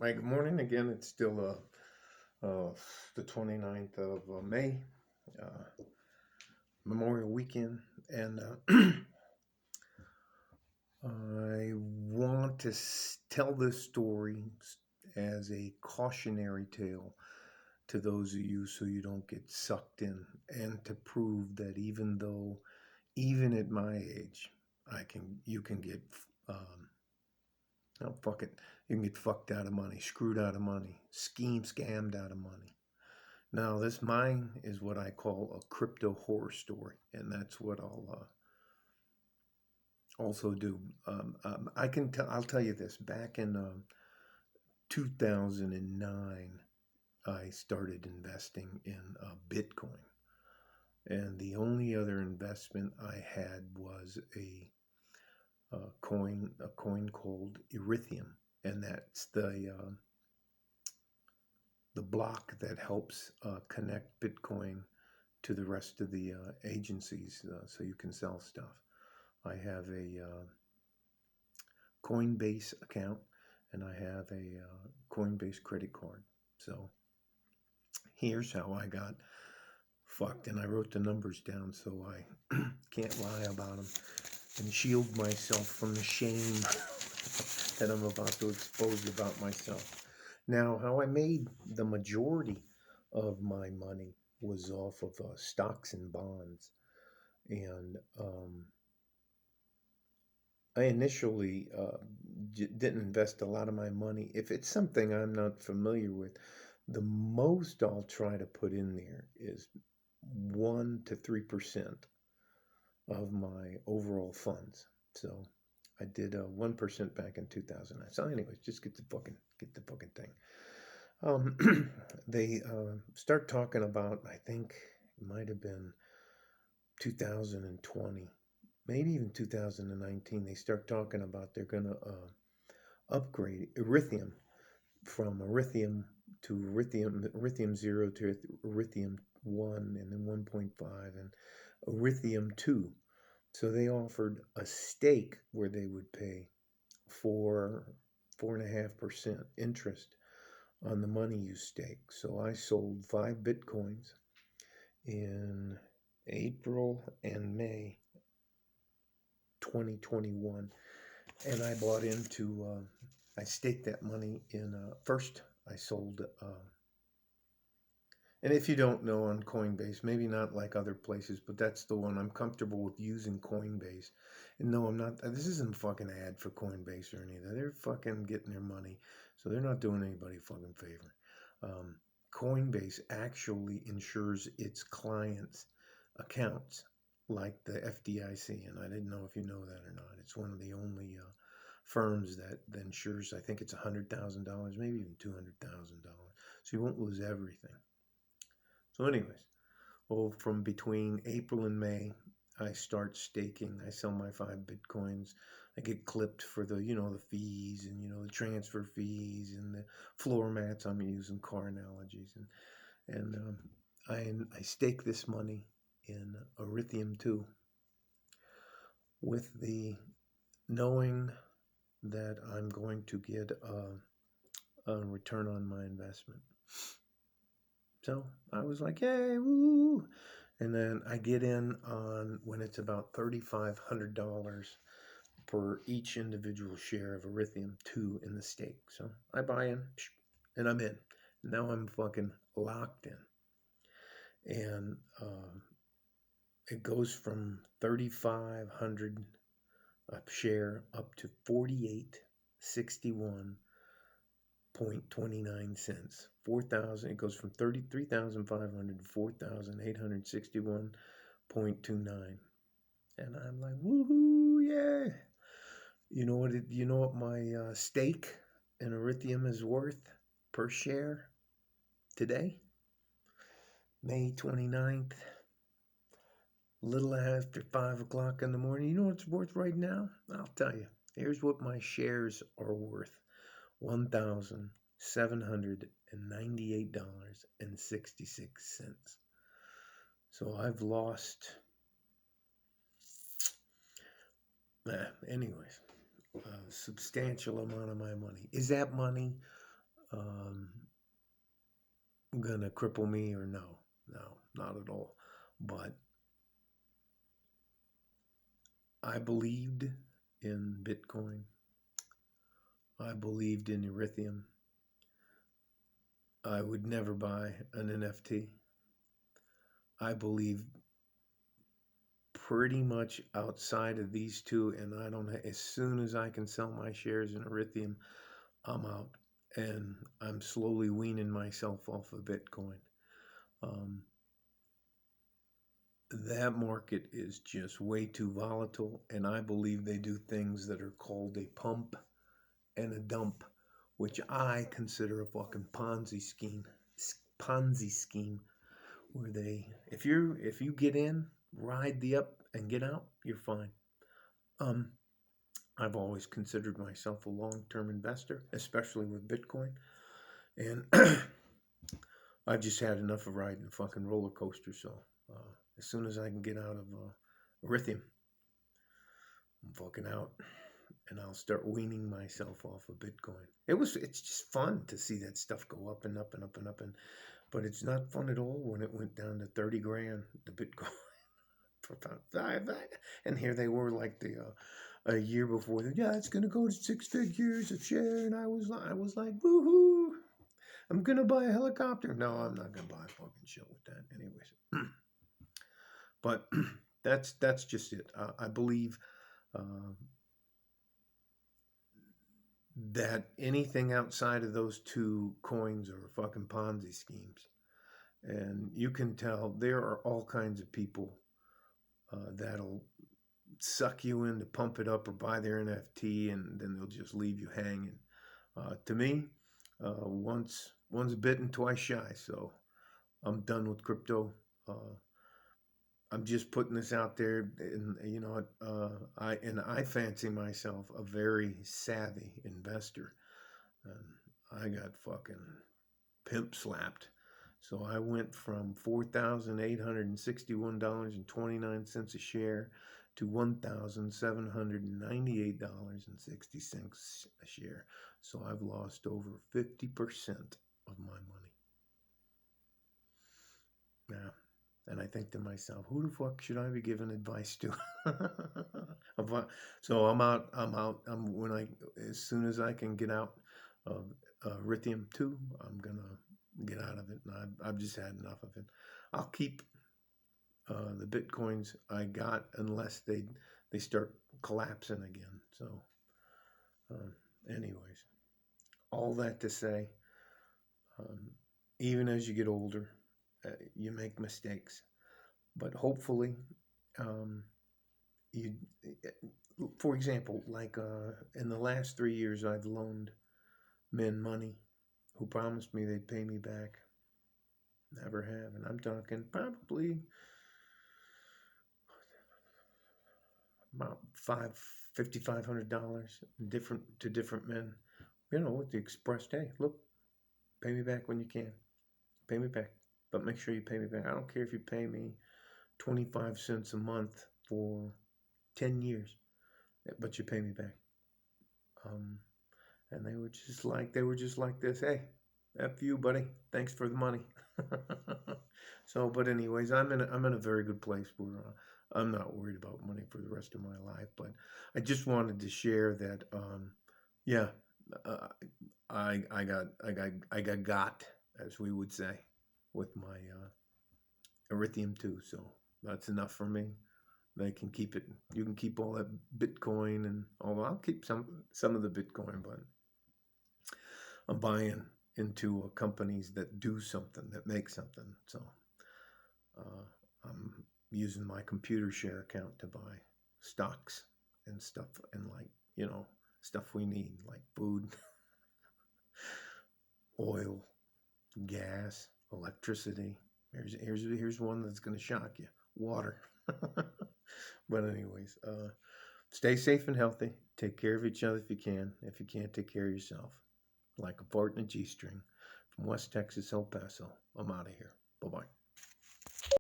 Hi, good morning again. It's still the 29th of May, uh, Memorial Weekend, and I want to tell this story as a cautionary tale to those of you so you don't get sucked in, and to prove that even at my age, you can get, um, oh, fuck it, you can get fucked out of money, screwed out of money, scammed out of money. Now, this mine is what I call a crypto horror story, and that's what I'll also do. I'll tell you this. Back in 2009, I started investing in Bitcoin, and the only other investment I had was a coin called Ethereum, and that's the block that helps connect Bitcoin to the rest of the agencies so you can sell stuff. I have a Coinbase account and I have a Coinbase credit card. So here's how I got fucked. And I wrote the numbers down so I can't lie about them and shield myself from the shame that I'm about to expose about myself. Now, how I made the majority of my money was off of stocks and bonds. And I initially didn't invest a lot of my money. If it's something I'm not familiar with, the most I'll try to put in there is 1 to 3% of my overall funds. So I did 1% back in 2009. So, anyways, just get the fucking thing. They start talking about. I think it might have been 2020, maybe even 2019. They start talking about they're gonna upgrade Ethereum from Ethereum to Ethereum 0 to Ethereum 1 and then 1.5 and Ethereum 2. So they offered a stake where they would pay 4.5% interest on the money you stake. So I sold 5 Bitcoins in April and May 2021, and I bought into. I staked that money in. First, I sold. And if you don't know, on Coinbase, maybe not like other places, but that's the one I'm comfortable with using, Coinbase. And no, I'm not. This isn't a fucking ad for Coinbase or any of that. They're fucking getting their money, so they're not doing anybody a fucking favor. Um, Coinbase actually insures its clients' accounts like the FDIC, and I didn't know if you know that or not. It's one of the only firms that insures. I think it's $100,000, maybe even $200,000, so you won't lose everything. So, anyways, well, from between April and May, I start staking. I sell my 5 Bitcoins. I get clipped for the fees and the transfer fees and the floor mats. I'm using car analogies, and I stake this money in Ethereum 2 with the knowing that I'm going to get a return on my investment. So I was like, yay, woo! And then I get in on when it's about $3,500 per each individual share of Ethereum 2 in the stake. So I buy in and I'm in. Now I'm fucking locked in. And it goes from 3,500 a share up to 48.61.29 cents. 4,000. It goes from 33,500 to 4,861.29. And I'm like, woohoo, yeah. You know what my stake in Ethereum is worth per share today? May 29th, little after 5 o'clock in the morning. You know what it's worth right now? I'll tell you. Here's what my shares are worth. $1,798.66. So I've lost, anyways, a substantial amount of my money. Is that money um, gonna cripple me or no, not at all. But I believed in Bitcoin. I believed in Ethereum. I would never buy an NFT. I believe pretty much outside of these two, and I don't. As soon as I can sell my shares in Ethereum, I'm out, and I'm slowly weaning myself off of Bitcoin. Um, that market is just way too volatile, and I believe they do things that are called a pump and a dump, which I consider a fucking Ponzi scheme. Ponzi scheme, where if you get in, ride the up and get out, you're fine. I've always considered myself a long-term investor, especially with Bitcoin, and I've just had enough of riding a fucking roller coaster. So as soon as I can get out of Ethereum, I'm fucking out, and I'll start weaning myself off of Bitcoin. It's just fun to see that stuff go up and up and up and up, but it's not fun at all when it went down to 30 grand the Bitcoin for about and here they were like a year before. Yeah, it's gonna go to 6 figures a share, and I was like, woohoo! I'm gonna buy a helicopter. No, I'm not gonna buy a fucking shit with that, anyways. But that's just it. I believe that anything outside of those two coins are fucking Ponzi schemes, and you can tell there are all kinds of people that'll suck you in to pump it up or buy their NFT, and then they'll just leave you hanging. To me, once bitten, twice shy. So I'm done with crypto. I'm just putting this out there, and you know, I fancy myself a very savvy investor. And I got fucking pimp slapped. So I went from $4,861.29 a share to $1,798.60 a share. So I've lost over 50% of my money. Yeah. And I think to myself, who the fuck should I be giving advice to? So I'm out. As soon as I can get out of Ethereum 2, I'm gonna get out of it. And I've just had enough of it. I'll keep the Bitcoins I got unless they start collapsing again. So, anyways, all that to say, even as you get older, you make mistakes, but hopefully, you, for example, like in the last 3 years, I've loaned men money who promised me they'd pay me back. Never have, and I'm talking probably about $5,500 to different men. You know, with the expressed, hey, look, pay me back when you can. Pay me back, but make sure you pay me back. I don't care if you pay me 25 cents a month for 10 years, but you pay me back. And they were just like this. Hey, F you, buddy. Thanks for the money. So, but anyways, I'm in a very good place where I'm not worried about money for the rest of my life. But I just wanted to share that. Yeah, I got, as we would say, with my Ethereum too. So that's enough for me. They can keep it. You can keep all that Bitcoin and all. I'll keep some of the Bitcoin, but I'm buying into companies that do something, that make something. So I'm using my computer share account to buy stocks and stuff, and like, you know, stuff we need, like food, oil, gas, electricity. Here's one that's going to shock you: water. But anyways, stay safe and healthy. Take care of each other if you can. If you can't, take care of yourself. Like a fart in a G-string. From West Texas, El Paso. I'm out of here. Bye-bye.